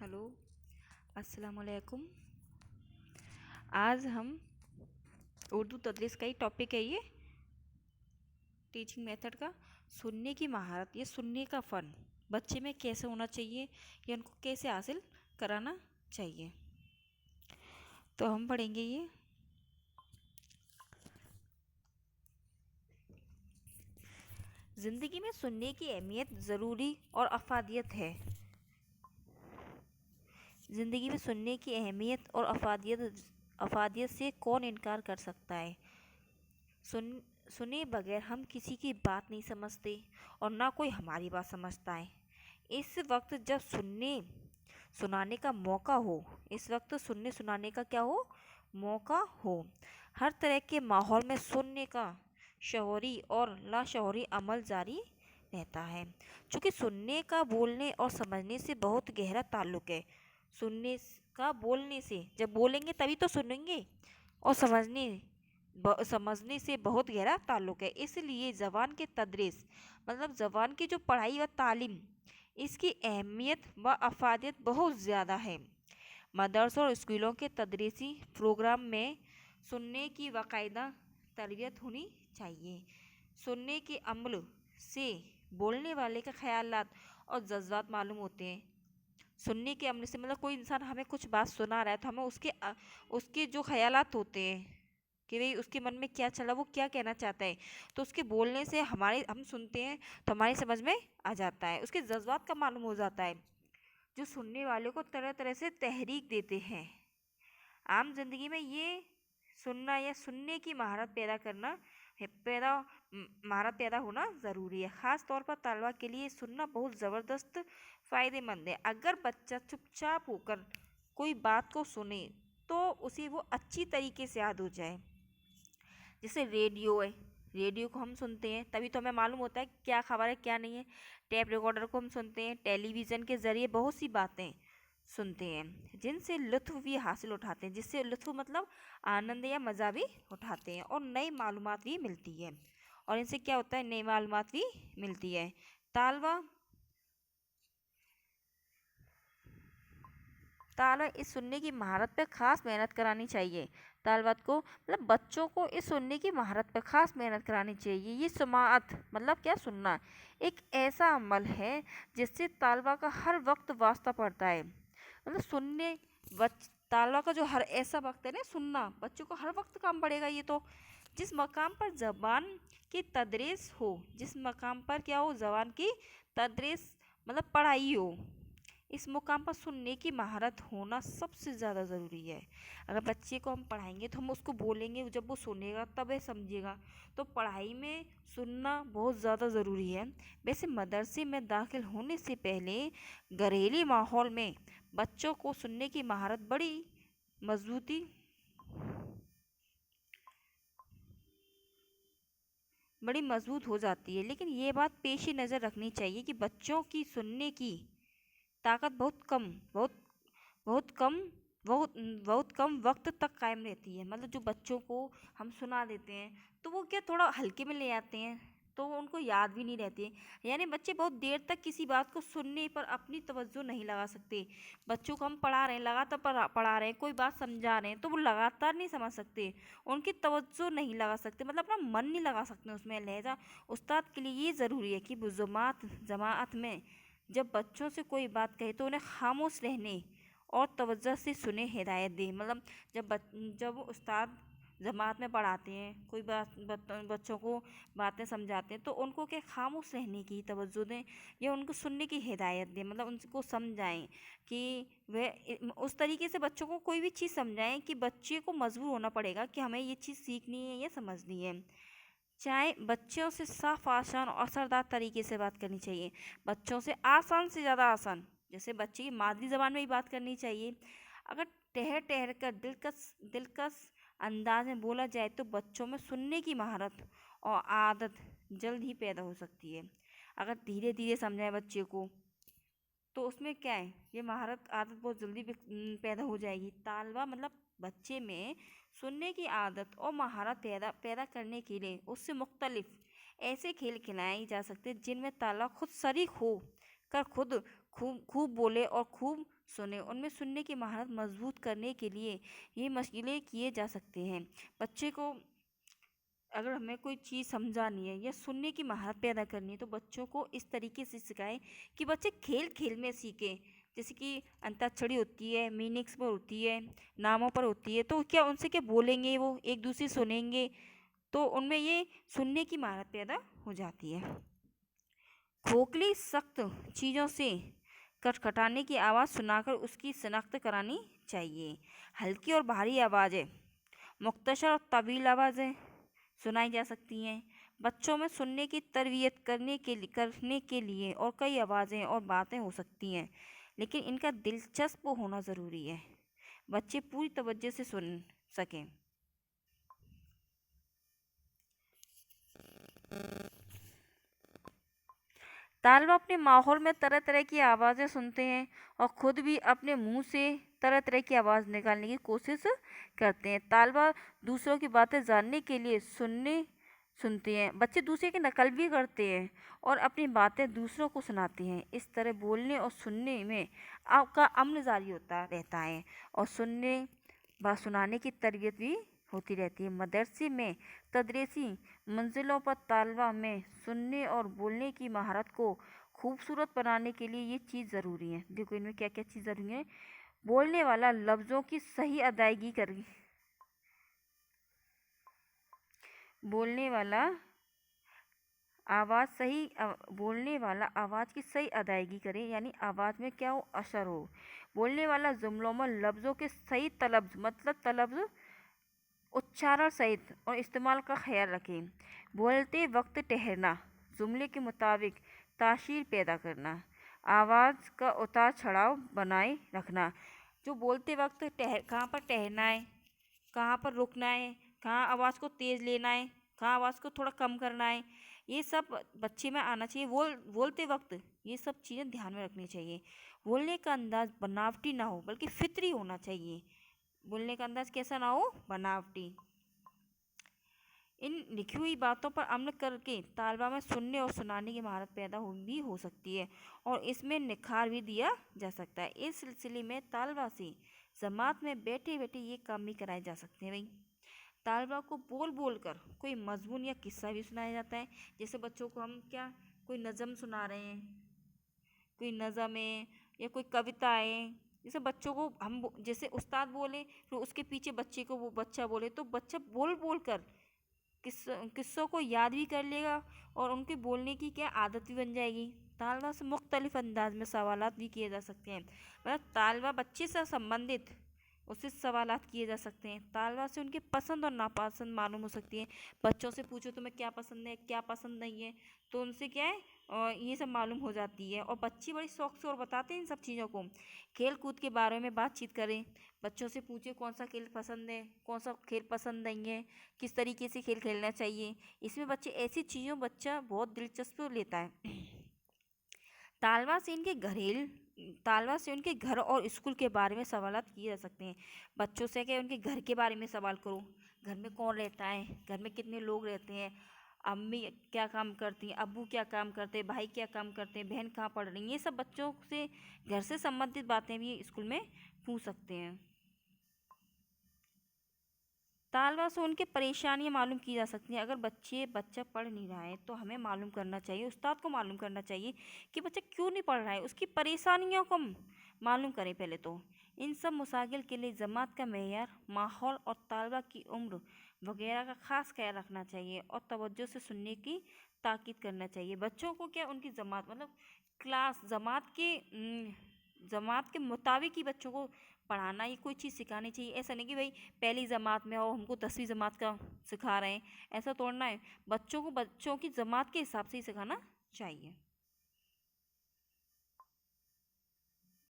Hello, अस्सलाम वालेकुम। आज हम उर्दू तदरीस का ही टॉपिक है ये, टीचिंग मेथड का। सुनने की महारत, ये सुनने का फ़न बच्चे में कैसे होना चाहिए, ये उनको कैसे हासिल कराना चाहिए। तो हम पढ़ेंगे ये। ज़िंदगी में सुनने की अहमियत ज़रूरी और अफादियत है। ज़िंदगी में सुनने की अहमियत और अफादियत से कौन इनकार कर सकता है। सुने बगैर हम किसी की बात नहीं समझते और ना कोई हमारी बात समझता है। इस वक्त जब सुनाने का मौका हो, इस वक्त सुनने सुनाने का क्या हो, मौका हो। हर तरह के माहौल में सुनने का शऊरी और लाशऊरी अमल जारी रहता है। क्योंकि सुनने का बोलने और समझने से बहुत गहरा ताल्लुक है। सुनने का बोलने से, जब बोलेंगे तभी तो सुनेंगे, और समझने से बहुत गहरा ताल्लुक है। इसलिए ज़बान के तदरीस, मतलब ज़बान की जो पढ़ाई व तालीम, इसकी अहमियत व अफादियत बहुत ज़्यादा है। मदरसों और स्कूलों के तदरीसी प्रोग्राम में सुनने की बाकायदा तरबियत होनी चाहिए। सुनने के अमल से बोलने वाले के ख्यालात और जज्बात मालूम होते हैं। सुनने के अमल से मतलब कोई इंसान हमें कुछ बात सुना रहा है तो हमें उसके जो ख्यालात होते हैं कि भाई उसके मन में क्या चला, वो क्या कहना चाहता है, तो उसके बोलने से हम सुनते हैं तो हमारी समझ में आ जाता है, उसके जज्बात का मालूम हो जाता है, जो सुनने वाले को तरह तरह से तहरीक देते हैं। आम जिंदगी में ये सुनना या सुनने की महारत पैदा करना महारत पैदा होना ज़रूरी है। ख़ास तौर पर तलबा के लिए सुनना बहुत ज़बरदस्त फ़ायदेमंद है। अगर बच्चा चुपचाप होकर कोई बात को सुने तो उसे वो अच्छी तरीके से याद हो जाए। जैसे रेडियो है, रेडियो को हम सुनते हैं तभी तो हमें मालूम होता है क्या खबर है क्या नहीं है। टेप रिकॉर्डर को हम सुनते हैं, टेलीविज़न के ज़रिए बहुत सी बातें सुनते हैं जिनसे लुत्फ़ भी हासिल उठाते हैं, जिससे लुत्फ़ मतलब आनंद या मज़ा भी उठाते हैं, और नई मालूमात भी मिलती है। और इनसे क्या होता है, नई मालूमात भी मिलती है। तालबा तालबा इस सुनने की महारत पर ख़ास मेहनत करानी चाहिए। तालबात को मतलब बच्चों को इस सुनने की महारत पर ख़ास मेहनत करानी चाहिए। ये समाअत मतलब क्या, सुनना एक ऐसा अमल है जिससे तालबा का हर वक्त वास्ता पड़ता है। मतलब तालबा का जो हर ऐसा वक्त है ना, सुनना बच्चों को हर वक्त काम पड़ेगा। ये तो जिस मकाम पर ज़बान की तदरीस हो, जिस मकाम पर क्या हो, ज़बान की तदरीस मतलब पढ़ाई हो, इस मुकाम पर सुनने की महारत होना सबसे ज़्यादा ज़रूरी है। अगर बच्चे को हम पढ़ाएंगे तो हम उसको बोलेंगे, जब वो सुनेगा तब वह समझेगा। तो पढ़ाई में सुनना बहुत ज़्यादा ज़रूरी है। वैसे मदरसे में दाखिल होने से पहले घरेलू माहौल में बच्चों को सुनने की महारत मजबूती बड़ी मजबूत हो जाती है। लेकिन ये बात पेश नज़र रखनी चाहिए कि बच्चों की सुनने की ताकत बहुत कम बहुत बहुत कम वक्त तक कायम रहती है। मतलब जो बच्चों को हम सुना देते हैं तो वो क्या थोड़ा हल्के में ले आते हैं, तो उनको याद भी नहीं रहती है। यानी बच्चे बहुत देर तक किसी बात को सुनने पर अपनी तवज्जो नहीं लगा सकते। बच्चों को हम पढ़ा रहे हैं, लगातार पढ़ा रहे हैं, कोई बात समझा रहे हैं तो वो लगातार नहीं समझ सकते, उनकी तवज्जो नहीं लगा सकते, मतलब अपना मन नहीं लगा सकते उसमें। लिहाजा उस्ताद के लिए ये ज़रूरी है कि वो जमात में जब बच्चों से कोई बात कहे तो उन्हें खामोश रहने और तवज्जो से सुने, हिदायत दें। मतलब जब उस्ताद जमात में पढ़ाते हैं, कोई बच्चों को बातें समझाते हैं तो उनको क्या खामोश रहने की तवज्जो दें या उनको सुनने की हिदायत दें। मतलब उनको समझाएं कि वह उस तरीके से बच्चों को कोई भी चीज़ समझाएं कि बच्चे को मजबूर होना पड़ेगा कि हमें ये चीज़ सीखनी है या समझनी है। चाहे बच्चों से साफ, आसान और असरदार तरीके से बात करनी चाहिए। बच्चों से आसान से ज़्यादा आसान, जैसे बच्चे की मादरी ज़बान में ही बात करनी चाहिए। अगर ठहर ठहर कर दिलकश अंदाज में बोला जाए तो बच्चों में सुनने की महारत और आदत जल्द ही पैदा हो सकती है। अगर धीरे धीरे समझाएं बच्चे को तो उसमें क्या है, ये महारत आदत बहुत जल्दी पैदा हो जाएगी। तालबा मतलब बच्चे में सुनने की आदत और महारत पैदा करने के लिए उससे मुख्तलिफ ऐसे खेल खिलाए जा सकते हैं जिनमें ताला खुद शरीक हो कर खुद खूब खूब बोले और खूब सुने। उनमें सुनने की महारत मजबूत करने के लिए ये मशगले किए जा सकते हैं। बच्चे को अगर हमें कोई चीज़ समझानी है या सुनने की महारत पैदा करनी है तो बच्चों को इस तरीके से सिखाएं कि बच्चे खेल खेल में सीखें। जैसे कि अंताक्षरी होती है, मीनिंग्स पर होती है, नामों पर होती है, तो क्या उनसे क्या बोलेंगे, वो एक दूसरे सुनेंगे तो उनमें ये सुनने की महारत पैदा हो जाती है। खोखली सख्त चीज़ों से खटखटाने की आवाज़ सुनाकर उसकी शिनाख्त करानी चाहिए। हल्की और भारी आवाज़ें, मुख्तसर और तवील आवाज़ें सुनाई जा सकती हैं। बच्चों में सुनने की तरबियत करने के लिए और कई आवाज़ें और बातें हो सकती हैं, लेकिन इनका दिलचस्प होना ज़रूरी है। बच्चे पूरी तवज्जो से सुन सकें। तालिब अपने माहौल में तरह तरह की आवाज़ें सुनते हैं और ख़ुद भी अपने मुंह से तरह तरह की आवाज़ निकालने की कोशिश करते हैं। तालिबा दूसरों की बातें जानने के लिए सुनते हैं। बच्चे दूसरे की नकल भी करते हैं और अपनी बातें दूसरों को सुनाते हैं। इस तरह बोलने और सुनने में आपका अमल जारी होता रहता है और सुनाने की तरबियत भी होती रहती है। मदरसे में तदरीसी मंजिलों पर तालबा में सुनने और बोलने की महारत को खूबसूरत बनाने के लिए ये चीज़ ज़रूरी है। देखो इनमें क्या क्या चीज़ ज़रूरी है। बोलने वाला लफ्ज़ों की सही अदायगी कर बोलने वाला बोलने वाला आवाज़ की सही अदायगी करे, यानी आवाज़ में क्या हो, असर हो। बोलने वाला जुमलों में लफ्ज़ों के सही तलब्ज़ उच्चारण सहित और इस्तेमाल का ख्याल रखें। बोलते वक्त ठहरना, जुमले के मुताबिक तासीर पैदा करना, आवाज़ का उतार चढ़ाव बनाए रखना। जो बोलते वक्त कहाँ पर ठहरना है, कहाँ पर रुकना है, कहाँ आवाज़ को तेज़ लेना है, कहाँ आवाज़ को थोड़ा कम करना है, ये सब बच्चे में आना चाहिए। बोलते वक्त ये सब चीज़ें ध्यान में रखनी चाहिए। बोलने का अंदाज़ बनावटी ना हो बल्कि फितरी होना चाहिए। बोलने का अंदाज़ कैसा ना हो, बनावटी। इन लिखी हुई बातों पर अमल करके तालबा में सुनने और सुनाने की महारत पैदा हो सकती है और इसमें निखार भी दिया जा सकता है। इस सिलसिले में तालबा से जमात में बैठे बैठे ये काम भी कराए जा सकते हैं। भाई तालबा को बोल बोल कर कोई मजमून या किस्सा भी सुनाया जाता है। जैसे बच्चों को हम क्या कोई नज़म सुना रहे हैं, कोई नज़म है या कोई कविता है, जैसे बच्चों को जैसे उस्ताद बोले फिर उसके पीछे बच्चे को वो बच्चा बोले तो बच्चा बोल बोल कर किस्सों को याद भी कर लेगा और उनके बोलने की क्या आदत भी बन जाएगी। तालबा से मुख्तलिफ अंदाज में सवालात भी किए जा सकते हैं। मतलब तालबा बच्चे से संबंधित उससे सवालात किए जा सकते हैं। तालबा से उनके पसंद और नापसंद मालूम हो सकती है। बच्चों से पूछो तुम्हें क्या पसंद है, क्या पसंद नहीं है, तो उनसे क्या है ये सब मालूम हो जाती है और बच्चे बड़ी शौक से और बताते हैं इन सब चीज़ों को। खेल कूद के बारे में बातचीत करें, बच्चों से पूछे कौन सा खेल पसंद है, कौन सा खेल पसंद नहीं है, किस तरीके से खेल खेलना चाहिए। इसमें बच्चे ऐसी चीज़ों बच्चा बहुत दिलचस्प लेता है। तालबा से इनके घरेल तालबा से उनके घर और स्कूल के बारे में सवालात किए जा सकते हैं। बच्चों से क्या उनके घर के बारे में सवाल करो, घर में कौन रहता है, घर में कितने लोग रहते हैं, अम्मी क्या काम करती हैं, अब्बू क्या काम करते हैं, भाई क्या काम करते हैं, बहन कहाँ पढ़ रही हैं। ये सब बच्चों से घर से संबंधित बातें भी स्कूल में पूछ सकते हैं। तालबा से उनकी परेशानियां मालूम की जा सकती हैं। अगर बच्चा पढ़ नहीं रहा है तो हमें मालूम करना चाहिए, उस्ताद को मालूम करना चाहिए कि बच्चा क्यों नहीं पढ़ रहा है, उसकी परेशानियों को मालूम करें पहले तो। इन सब मसाइल के लिए जमात का मेयार, माहौल और तालबा की उम्र वगैरह का ख़ास ख्याल रखना चाहिए और तवज्जो से सुनने की ताकीद करना चाहिए। बच्चों को क्या उनकी जमात मतलब क्लास जमात के मुताबिक ही बच्चों को पढ़ाना, ये कोई चीज़ सिखानी चाहिए। ऐसा नहीं कि भाई पहली जमात में और हमको 10वीं जमात का सिखा रहे हैं, ऐसा तोड़ना है। बच्चों को बच्चों की जमात के हिसाब से ही सिखाना चाहिए।